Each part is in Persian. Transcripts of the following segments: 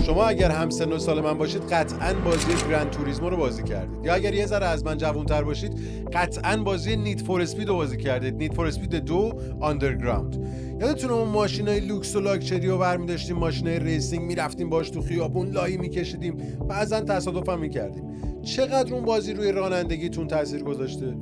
شما اگر هم سن و سال من باشید قطعاً بازی گرند توریسمو رو بازی کردید، یا اگر یه ذره از من جوان‌تر باشید قطعاً بازی نید فور اسپید رو بازی کردید، نید فور اسپید 2 آندرگراوند. یادتونه اون ماشینای لوکس و لاکچری رو برمی داشتیم، ماشینای ریسینگ میرفتیم باش تو خیابون لایی میکشیدیم، بعضن تصادف هم میکردیم. چقدر اون بازی روی رانندگیتون تاثیر گذاشته؟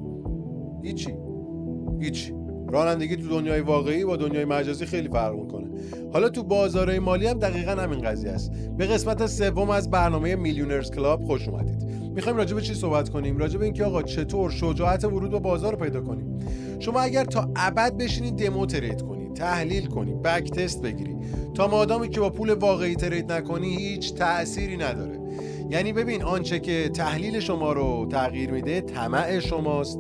هیچی. رانندگی تو دنیای واقعی با دنیای مجازی خیلی فرق میکنه. حالا تو بازارهای مالی هم دقیقاً همین قضیه است. به قسمت سوم از برنامه میلیونرز کلاب خوش اومدید. میخوایم راجع به چی صحبت کنیم؟ راجع به اینکه آقا چطور شجاعت ورود به بازار رو پیدا کنیم. شما اگر تا ابد بشینید دمو ترید کنی، تحلیل کنی، بک تست بگیری، تا مادامی که با پول واقعی ترید نکنی هیچ تأثیری نداره. یعنی ببین، آنچه که تحلیل شما رو تغییر میده طمع شماست،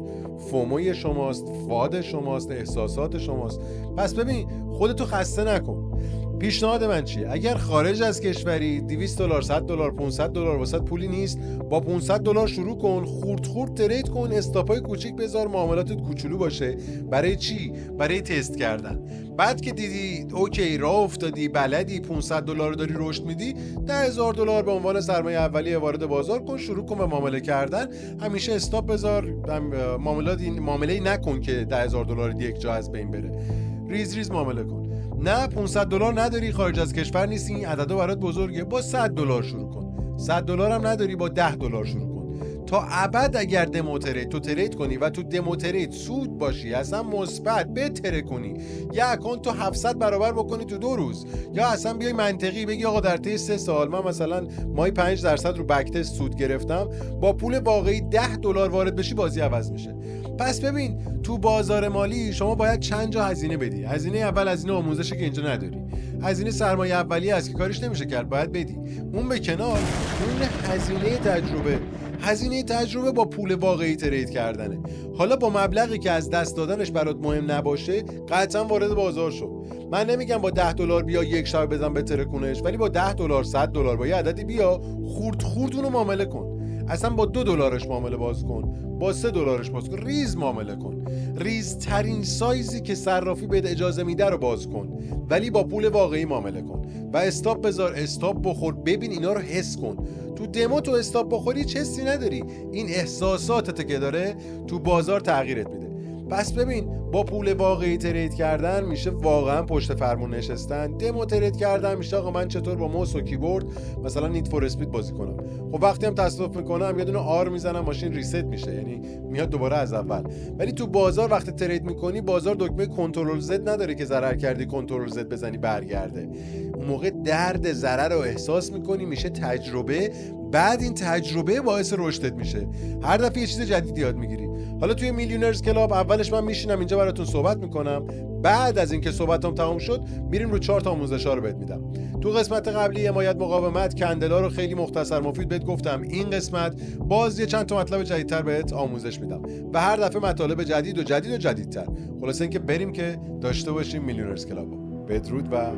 فوموی شماست، فاد شماست، احساسات شماست. پس ببین خودتو خسته نکن. پیشنهاد من چیه؟ اگر خارج از کشوری 200 دلار، 100 دلار، 500 دلار واسط پولی نیست، با 500 دلار شروع کن، خورد ترید کن، استاپای کوچیک بذار، معاملاتت کوچولو باشه. برای چی؟ برای تست کردن. بعد که دیدی اوکی راه افتادی، بلدی، 500 دلار داری رشد میدی، 10,000 دلار به عنوان سرمایه اولیه وارد بازار کن، شروع کن به معامله کردن. همیشه استاپ بذار، معامله نکن که 10,000 دلار یک جا از بین بره. ریز معامله کن. نه 500 دلار نداری، خارج از کشور نیستی، این عددا برات بزرگه، با 100 دلار شروع کن. 100 دلار هم نداری، با 10 دلار شروع کن. تا ابد اگر تو ترید کنی و تو دمو ترید سود باشی، اصلا مثبت بتره کنی، یا اکانت تو 700 برابر بکنی تو 2 روز، یا اصلا بیای منطقی بگی آقا در طی 3 سال من مثلا ماهی 5% رو بک تست سود گرفتم، با پول واقعی 10 دلار وارد بشی، بازی عوض میشه. پس ببین تو بازار مالی شما باید چند جا هزینه بدی. هزینه اول هزینه آموزشه که اینجا نداری. هزینه سرمایه اولیه است که کارش نمیشه کرد، باید بدی. اون به کنار، اون هزینه تجربه با پول واقعی ترید کردنه. حالا با مبلغی که از دست دادنش برات مهم نباشه قطعا وارد بازار شو. من نمیگم با 10 دلار بیا یک شب بزن بتره کنش، ولی با 10 دلار، 100 دلار، با یه عددی بیا، خورد اونو معامله کن. اصلا با 2 دلارش معامله باز کن، با 3 دلارش باز کن، ریز معامله کن. ریزترین سایزی که صرافی بهت اجازه میده رو باز کن، ولی با پول واقعی معامله کن. و استاپ بذار، استاپ بخور، ببین اینا رو حس کن. تو دمو تو استاپ بخوری چه حسی نداری، این احساساتت که داره تو بازار تغییرت میده. پس ببین با پول واقعی ترید کردن میشه واقعا پشت فرمون نشستن. دمو ترید کردن میشه آقا من چطور با موس و کیبورد مثلا نید فور اسپید بازی کنم. خب وقتی هم تصادف میکنم یه دونه آر میزنم، ماشین ریست میشه، یعنی میاد دوباره از اول. ولی تو بازار وقتی ترید میکنی، بازار دکمه کنترل زد نداره که ضرر کردی کنترل زد بزنی برگرده. اون موقع درد ضرر رو احساس میکنی، میشه تجربه. بعد این تجربه باعث رشدت میشه، هر دفعه یه چیز جدید یاد میگیری. حالا توی میلیونرز کلاب اولش من میشینم اینجا براتون صحبت میکنم، بعد از اینکه صحبتام تموم شد میریم رو 4 تا آموزشا رو بهت میدم. تو قسمت قبلی حمایت مقاومت کندلا رو خیلی مختصر مفید بهت گفتم. این قسمت باز یه چند تا مطلب جدیدتر بهت آموزش میدم و هر دفعه مطالب جدیدتر. خلاصه اینکه بریم که داشته باشیم میلیونرز کلاب. بدرود و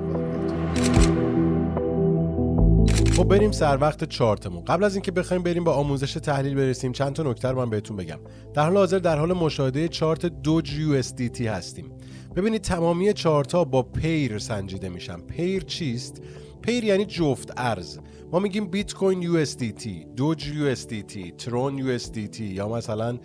خب بریم سر وقت چارتمون. قبل از اینکه بخوایم بریم با آموزش تحلیل برسیم، چند تا نکته رو من بهتون بگم. در حال حاضر در حال مشاهده چارت دوج USDT هستیم. ببینید تمامی چارت‌ها با پیر سنجیده میشن. پیر چیست؟ پیر یعنی جفت ارز. ما میگیم بیت کوین USDT، دوج USDT، ترون USDT یا مثلا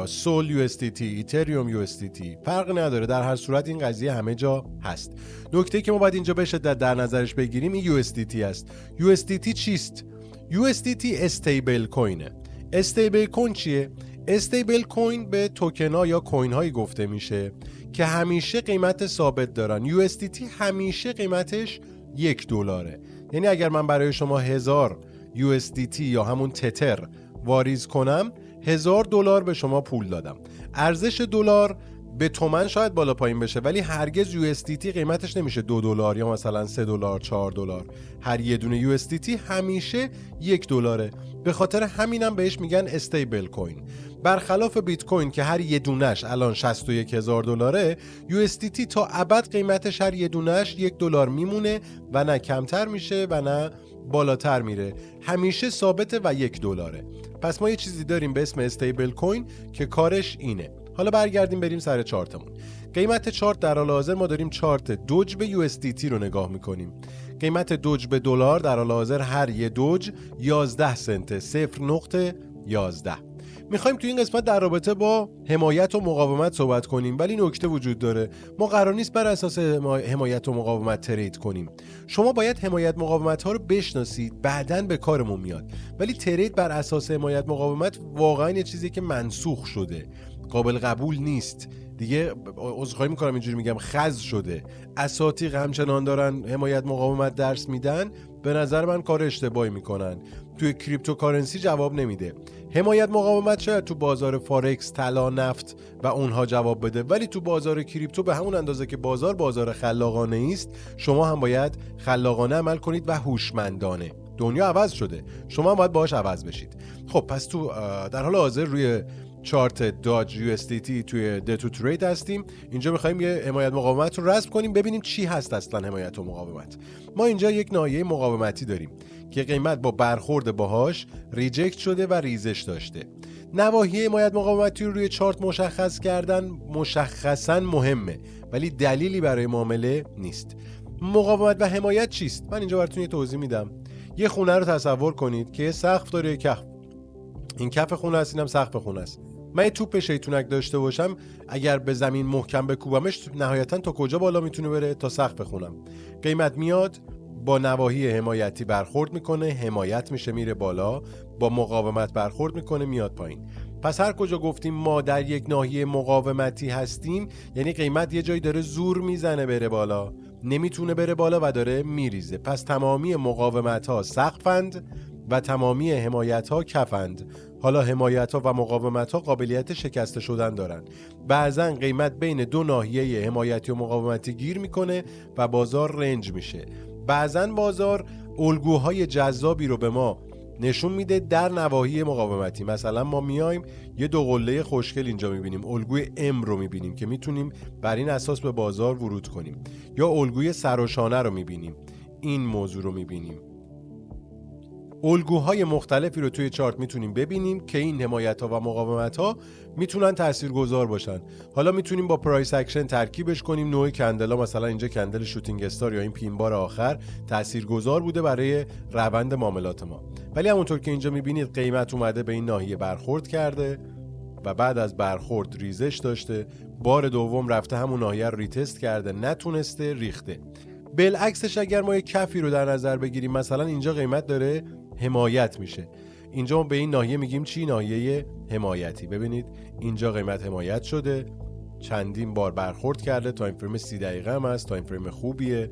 سول USDT، ایتریوم USDT، فرق نداره. در هر صورت این قضیه همه جا هست. نکته که ما باید اینجا به شدت در نظرش بگیریم این USDT است. USDT چیست؟ USDT استیبل کوینه. استیبل کوین چیه؟ استیبل کوین به توکن یا کوین هایی گفته میشه که همیشه قیمت ثابت دارن. USDT همیشه قیمتش $1. یعنی اگر من برای شما 1000 USDT یا همون تتر واریز کنم، $1000 به شما پول دادم. ارزش دلار به تومن شاید بالا پایین بشه، ولی هرگز USDT قیمتش نمیشه $2 یا مثلا $3، $4. هر یه دونه USDT همیشه $1. به خاطر همینم بهش میگن استیبل کوین. برخلاف بیت کوین که هر یه دونش الان $61,000، USDT تا ابد قیمتش هر یه دونش $1 میمونه و نه کمتر میشه و نه بالاتر میره، همیشه ثابته و $1. پس ما یه چیزی داریم به اسم استیبل کوین که کارش اینه. حالا برگردیم بریم سر چارتمون. قیمت چارت در حال حاضر ما داریم چارت دوج به USDT رو نگاه میکنیم. قیمت دوج به دلار در حال حاضر هر یه دوج 11 سنت، 0.11. میخوایم تو این قسمت در رابطه با حمایت و مقاومت صحبت کنیم، ولی نکته وجود داره. ما قرار نیست بر اساس حمایت و مقاومت ترید کنیم. شما باید حمایت مقاومت ها رو بشناسید، بعداً به کارمون میاد. ولی ترید بر اساس حمایت مقاومت واقعا یه چیزی که منسوخ شده، قابل قبول نیست دیگه. عذرخواهی میکنم اینجوری میگم، خز شده. اساتید همچنان دارن حمایت مقاومت درس میدن، به نظر من کار اشتباهی میکنن. توی کریپتوکارنسی جواب نمیده. حمایت مقاومت شاید تو بازار فارکس، طلا، نفت و اونها جواب بده، ولی تو بازار کریپتو به همون اندازه که بازار خلاقانه است، شما هم باید خلاقانه عمل کنید و هوشمندانه. دنیا عوض شده، شما هم باید باهاش عوض بشید. خب پس تو در حال حاضر روی چارت داج USDT توی دتو ترید هستیم. اینجا می‌خوایم یه حمایت مقاومت رو رسم کنیم، ببینیم چی هست اصلا حمایت و مقاومت. ما اینجا یک ناحیه مقاومتی داریم که قیمت با برخورد باهاش ریجکت شده و ریزش داشته. نواحی حمایت مقاومتی رو روی چارت مشخص کردن مشخصاً مهمه، ولی دلیلی برای معامله نیست. مقاومت و حمایت چیست؟ من اینجا براتون یه توضیح میدم. یه خونه رو تصور کنید که سقف داره، کف. این کف خونه است، اینم سقف خونه است. من یه توپ شیطونک داشته باشم، اگر به زمین محکم بکوبمش نهایتاً تا کجا بالا میتونه بره؟ تا سقف خونم. قیمت میاد با نواحی حمایتی برخورد میکنه، حمایت میشه میره بالا، با مقاومت برخورد میکنه میاد پایین. پس هر کجا گفتیم ما در یک ناحیه مقاومتی هستیم، یعنی قیمت یه جایی داره زور میزنه بره بالا، نمیتونه بره بالا و داره میریزه. پس تمامی مقاومت ها سقفند و تمامی حمایت ها کفند. حالا حمایت ها و مقاومت ها قابلیت شکسته شدن دارن. بعضا قیمت بین دو ناحیه حمایتی و مقاومتی گیر میکنه و بازار رنج میشه. بعضا بازار الگوهای جذابی رو به ما نشون میده در نواحی مقاومتی. مثلا ما میایم یه دو قله خوشگل اینجا میبینیم، الگوی M رو میبینیم که میتونیم بر این اساس به بازار ورود کنیم، یا الگوی سر و شانه رو میبینیم، این موضوع رو میبینیم. الگوهای مختلفی رو توی چارت میتونیم ببینیم که این حمایت‌ها و مقاومت‌ها میتونن تاثیرگذار باشن. حالا میتونیم با پرایس اکشن ترکیبش کنیم. نوع کندلا، مثلا اینجا کندل شوتینگ استار یا این پین بار آخر تاثیرگذار بوده برای روند معاملات ما. ولی همونطور که اینجا میبینید قیمت اومده به این ناحیه برخورد کرده و بعد از برخورد ریزش داشته، بار دوم رفته همون ناحیه رو ریتست کرده، نتونسته، ریخته. بالعکسش اگر ما یک کفی رو در نظر بگیریم، مثلا اینجا قیمت داره حمایت میشه، اینجا ما به این ناحیه میگیم چی؟ ناحیه حمایتی. ببینید اینجا قیمت حمایت شده، چندین بار برخورد کرده، تایم فریم 30 دقیقه هم هست، تایم فریم خوبیه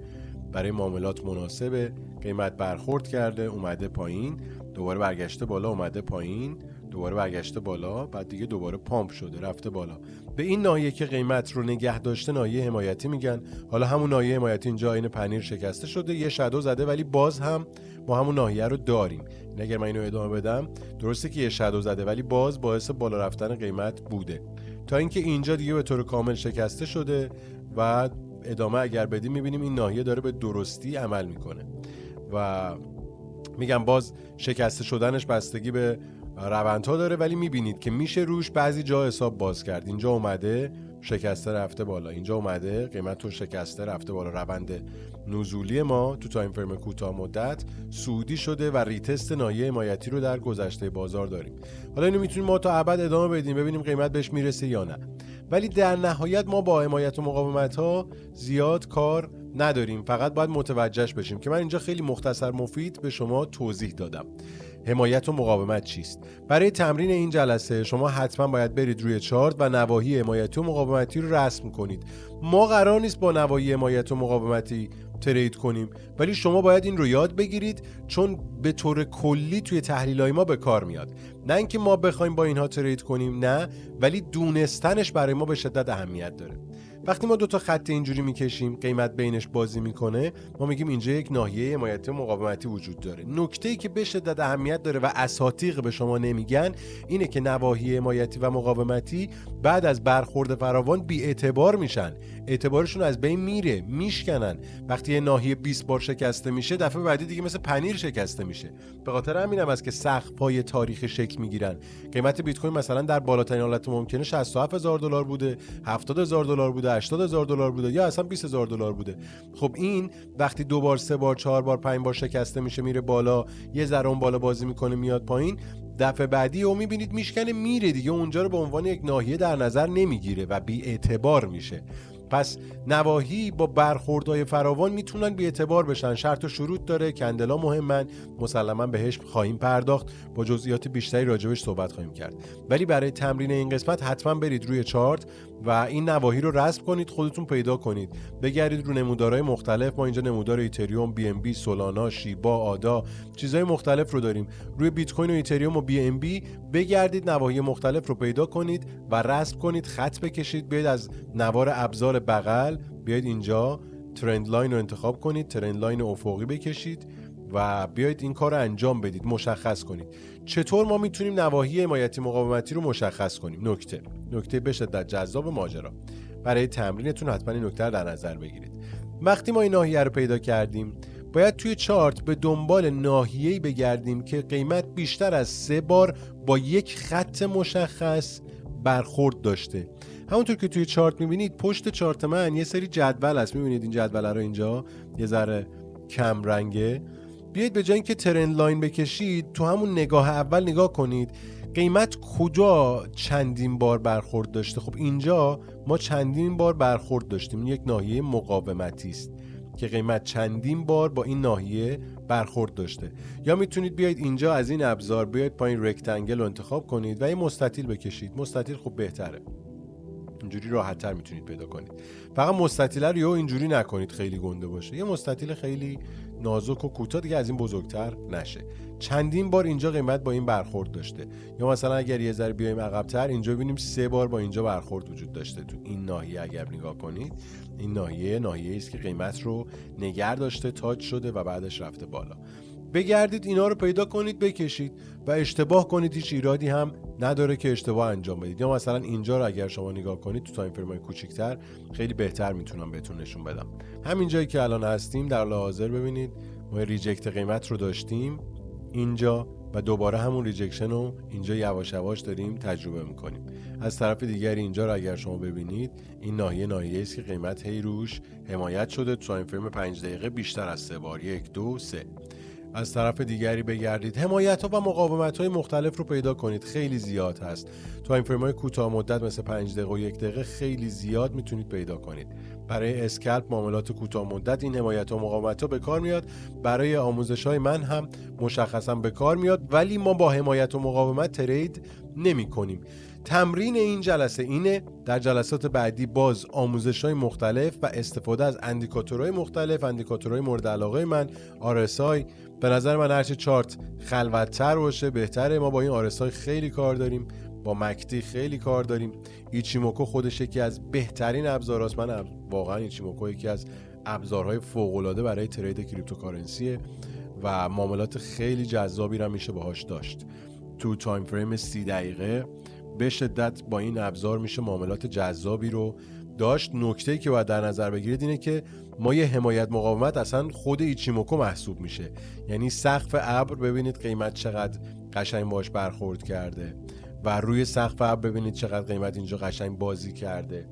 برای معاملات، مناسبه. قیمت برخورد کرده، اومده پایین، دوباره برگشته بالا، اومده پایین، دوباره برگشته بالا، بعد دیگه دوباره پامپ شده رفته بالا. به این ناحیه که قیمت رو نگه داشته ناحیه حمایتی میگن. حالا همون ناحیه حمایتی اینجا این پنیر شکسته شده، یه شادو زده، ولی باز هم ما همون ناحیه رو داریم. اگر من اینو ادامه بدم، درسته که یه شادو زده، ولی باز باعث بالا رفتن قیمت بوده، تا اینکه اینجا دیگه به طور کامل شکسته شده و ادامه اگر بدیم میبینیم این ناحیه داره به درستی عمل میکنه و میگم باز شکسته شدنش بستگی به روندها داره، ولی میبینید که میشه روش بعضی جا حساب باز کرد. اینجا اومده شکسته رفته بالا، اینجا اومده قیمت رو شکسته رفته بالا. روند نزولی ما تو تایم فریم کوتاه مدت صعودی شده و ریتست ناحیه حمایتی رو در گذشته بازار داریم. حالا اینو میتونیم ما تا ابد ادامه بدیم، ببینیم قیمت بهش میرسه یا نه، ولی در نهایت ما با حمایت و مقاومت ها زیاد کار نداریم، فقط باید متوجهش بشیم که من اینجا خیلی مختصر مفید به شما توضیح دادم. حمایت و مقاومت چیست؟ برای تمرین این جلسه شما حتما باید برید روی چارت و نواحی حمایتی و مقاومتی رو رسم کنید. ما قرار نیست با نواحی حمایت و مقاومتی ترید کنیم، ولی شما باید این رو یاد بگیرید، چون به طور کلی توی تحلیلای ما به کار میاد. نه اینکه ما بخوایم با اینها ترید کنیم، نه، ولی دونستنش برای ما به شدت اهمیت داره. وقتی ما دو تا خط اینجوری میکشیم، قیمت بینش بازی میکنه، ما میگیم اینجا یک ناحیه حمایتی و مقاومتی وجود داره. نکته‌ای که به شدت اهمیت داره و اساطیق به شما نمیگن اینه که نواحی حمایتی و مقاومتی بعد از برخورد فراوان بی اعتبار میشن، اعتبارشون از بین میره، میشکنن. وقتی یه ناحیه 20 بار شکسته میشه، دفعه بعدی دیگه مثل پنیر شکسته میشه. به خاطر همینم است که سقف‌های تاریخ شکل میگیرن. قیمت بیت کوین مثلا در بالاترین حالت ممکنه $67000 بوده، $70000 بوده، بوده، $80,000 بوده یا اصلا $20,000 بوده. خب این وقتی 2 بار 3 بار 4 بار 5 بار شکسته میشه میره بالا، یه ذره اون بالا بازی میکنه میاد پایین، دفعه بعدی او میبینید میشکنه میره دیگه، اونجا رو به عنوان یک ناحیه در نظر نمیگیره و بی اعتبار میشه. پس نواحی با برخوردهای فراوان میتونن بی اعتبار بشن. شرط و شروط داره، کندلا مهمن، مسلما بهش خواهیم پرداخت، با جزئیات بیشتری راجبش صحبت خواهیم کرد. ولی برای تمرین این قسمت حتما برید روی چارت و این نواحی رو رسم کنید، خودتون پیدا کنید، بگردید رو نمودارهای مختلف. ما اینجا نمودار ایتریوم، بی ام بی، سولانا، شیبا، آدا، چیزهای مختلف رو داریم. روی بیت کوین و ایتریوم و بی ام بی بگردید، نواحی مختلف رو پیدا کنید و رسم کنید، خط بکشید، بیاید از نوار ابزار بغل بیاید اینجا ترند لاین رو انتخاب کنید، ترند لاین افقی بکشید و بیاید این کار رو انجام بدید، مشخص کنید. چطور ما میتونیم نواحی حمایتی مقاومتی رو مشخص کنیم؟ نکته به شدت جذاب ماجرا. برای تمرینتون حتما این نکته رو در نظر بگیرید. وقتی ما این ناحیه رو پیدا کردیم، باید توی چارت به دنبال ناحیه‌ای بگردیم که قیمت بیشتر از 3 بار با یک خط مشخص برخورد داشته. همونطور که توی چارت میبینید پشت چارت من یه سری جدول هست، میبینید این جدول رو اینجا یه ذره کم رنگه. بیایید به جای اینکه ترند لاین بکشید، تو همون نگاه اول نگاه کنید قیمت کجا چندین بار برخورد داشته. خب اینجا ما چندین بار برخورد داشتیم، این یک ناحیه مقاومتی است که قیمت چندین بار با این ناحیه برخورد داشته. یا میتونید بیاید اینجا از این ابزار بیاید پایین رکتانگل رو انتخاب کنید و این مستطیل بکشید. مستطیل خب بهتره، اینجوری راحت‌تر میتونید پیدا کنید. فقط مستطیل رو اینجوری نکنید خیلی گنده باشه، یه مستطیل خیلی نازک و کوتاه دیگه، از این بزرگتر نشه. چندین بار اینجا قیمت با این برخورد داشته. یا مثلا اگر یه ذره بیایم عقب‌تر اینجا ببینیم 3 بار با اینجا برخورد وجود داشته. تو این ناحیه اگر نگاه کنید، این ناحیه است که قیمت رو نگه داشته، تاچ شده و بعدش رفته بالا. بگردید اینا رو پیدا کنید، بکشید و اشتباه کنید، هیچ ایرادی هم نداره که اشتباه انجام بدید. یا مثلا اینجا رو اگر شما نگاه کنید تو تایم فریم کوچیک‌تر خیلی بهتر میتونم بهتون نشون بدم. همین جایی که الان هستیم در حال حاضر ببینید ما ریجکت قیمت رو داشتیم اینجا و دوباره همون ریجکشن رو اینجا یواش یواش داریم تجربه میکنیم. از طرف دیگری اینجا رو اگر شما ببینید این ناحیه است که قیمت هی روش حمایت شده، تو تایم فریم 5 دقیقه بیشتر از 3 بار، 1 2 3. از طرف دیگری بگردید، حمایت‌ها و مقاومت‌های مختلف رو پیدا کنید، خیلی زیاد هست. تایم فرم‌های کوتاه مدت مثل 5 دقیقه و 1 دقیقه خیلی زیاد میتونید پیدا کنید. برای اسکلپ معاملات کوتاه مدت این حمایت‌ها و مقاومت‌ها به کار میاد. برای آموزش‌های من هم مشخصاً به کار میاد، ولی ما با حمایت و مقاومت ترید نمی‌کنیم. تمرین این جلسه اینه، در جلسات بعدی باز آموزش‌های مختلف و استفاده از اندیکاتورهای مختلف، اندیکاتورهای مورد علاقه من، RSI. به نظر من هرچی چارت خلوت‌تر باشه بهتره. ما با این RSI خیلی کار داریم، با مکتی خیلی کار داریم. ایچیموکو خودش یکی از بهترین ابزاراست. من واقعا ایچیموکو یکی از ابزارهای فوق‌العاده برای ترید کریپتوکارنسیه و معاملات خیلی جذابی رو میشه باهاش داشت. تو تایم فریم 30 دقیقه به شدت با این ابزار میشه معاملات جذابی رو داشت. نکته‌ای که باید در نظر بگیرید اینه که ما یه حمایت مقاومت اصلا خود ایچیموکو محسوب میشه، یعنی سقف ابر ببینید قیمت چقدر قشنگ باش برخورد کرده و روی سقف ابر ببینید چقدر قیمت اینجا قشنگ بازی کرده.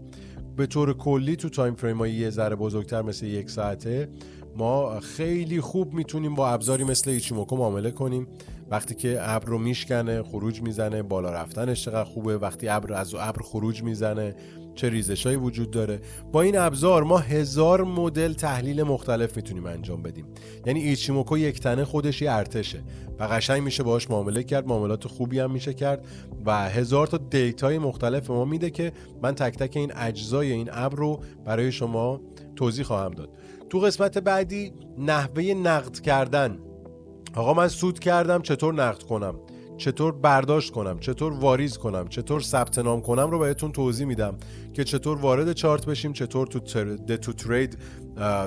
به طور کلی تو تایم فریم‌های یه ذره بزرگتر مثل 1 ساعته ما خیلی خوب میتونیم با ابزاری مثل ایچیموکو معامله کنیم. وقتی که ابر رو میشکنه خروج میزنه، بالا رفتنش چقدر خوبه، وقتی ابر از ابر خروج میزنه چه ریزشایی وجود داره. با این ابزار ما 1000 مدل تحلیل مختلف میتونیم انجام بدیم. یعنی ایچیموکو یک تنه خودش یه ارتشه و قشنگ میشه باهاش معامله کرد، معاملات خوبی هم میشه کرد و 1000 تا دیتای مختلف ما میده که من تک تک این اجزای این ابر رو برای شما توضیح خواهم داد. تو قسمت بعدی نحوه نقد کردن. آقا من سود کردم، چطور نقد کنم، چطور برداشت کنم، چطور واریز کنم، چطور ثبت نام کنم رو بهتون توضیح میدم که چطور وارد چارت بشیم، چطور تو ترید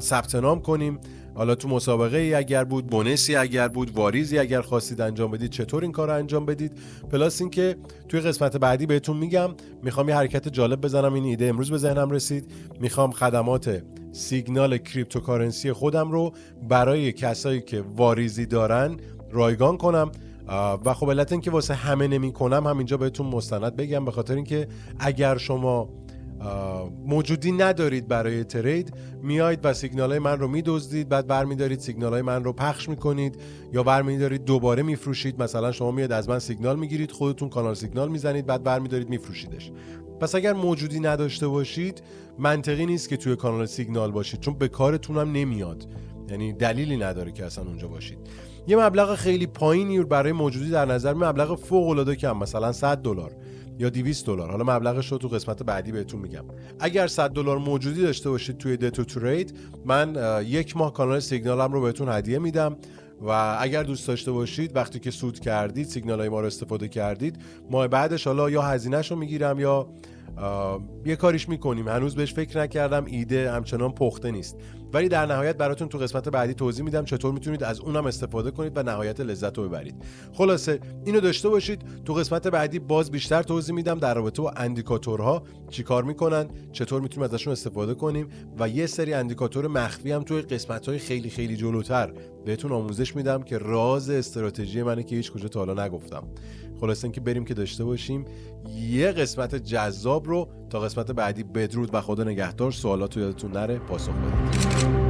ثبت نام کنیم. حالا تو مسابقه ای اگر بود، بونسی اگر بود، واریزی اگر خواستید انجام بدید چطور این کار رو انجام بدید. پلاس این که توی قسمت بعدی بهتون میگم. میخوام یه حرکت جالب بزنم، این ایده امروز به ذهنم رسید. میخوام خدمات سیگنال کریپتوکارنسی خودم رو برای کسایی که واریزی دارن رایگان کنم و خب علت این که واسه همه نمی کنم همینجا بهتون مستند بگم، به خاطر اینکه اگر شما موجودی ندارید برای ترید، میایید و سیگنالای من رو میدزدید، بعد برمیدارید سیگنالای من رو پخش میکنید یا برمیدارید دوباره میفروشید. مثلا شما میاد از من سیگنال میگیرید، خودتون کانال سیگنال میزنید، بعد برمیدارید میفروشیدش. پس اگر موجودی نداشته باشید منطقی نیست که توی کانال سیگنال باشید، چون به کارتون هم نمیاد، یعنی دلیلی نداره که اصلا اونجا باشید. یه مبلغ خیلی پایینی برای موجودی در نظر، مبلغ فوق العاده کم، مثلا $100 یا $200. حالا مبلغش رو تو قسمت بعدی بهتون میگم. اگر $100 موجودی داشته باشید توی دیتو ترید، من 1 ماه کانال سیگنالم رو بهتون هدیه میدم و اگر دوست داشته باشید وقتی که سود کردید، سیگنالای ما رو استفاده کردید، ماه بعدش حالا یا هزینه‌ش رو میگیرم یا یه کاریش میکنیم. هنوز بهش فکر نکردم، ایده همچنان پخته نیست، ولی در نهایت براتون تو قسمت بعدی توضیح میدم چطور میتونید از اونم استفاده کنید و نهایت لذت رو ببرید. خلاصه اینو داشته باشید. تو قسمت بعدی باز بیشتر توضیح میدم در رابطه با اندیکاتورها چی کار میکنن، چطور میتونیم ازشون استفاده کنیم و یه سری اندیکاتور مخفی هم توی قسمت‌های خیلی خیلی جلوتر بهتون آموزش میدم که راز استراتژی منه که هیچ کجا تا حالا نگفتم. خلاصه اینکه بریم که داشته باشیم یه قسمت جذاب رو. تا قسمت بعدی بدرود و خدا نگهدار. سوالات رو یادتون نره پاسخ بدید.